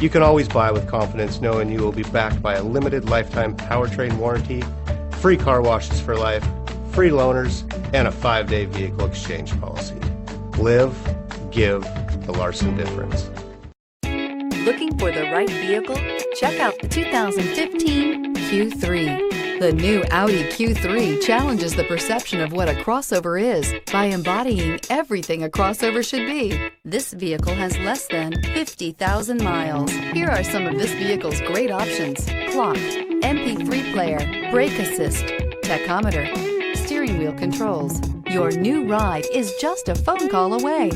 You can always buy with confidence knowing you will be backed by a limited lifetime powertrain warranty, free car washes for life, free loaners, and a 5-day vehicle exchange policy. Live, give the Larson difference. Looking for the right vehicle? Check out the 2015 Q3. The new Audi Q3 challenges the perception of what a crossover is by embodying everything a crossover should be. This vehicle has less than 50,000 miles. Here are some of this vehicle's great options: clock, MP3 player, brake assist, tachometer, steering wheel controls. Your new ride is just a phone call away.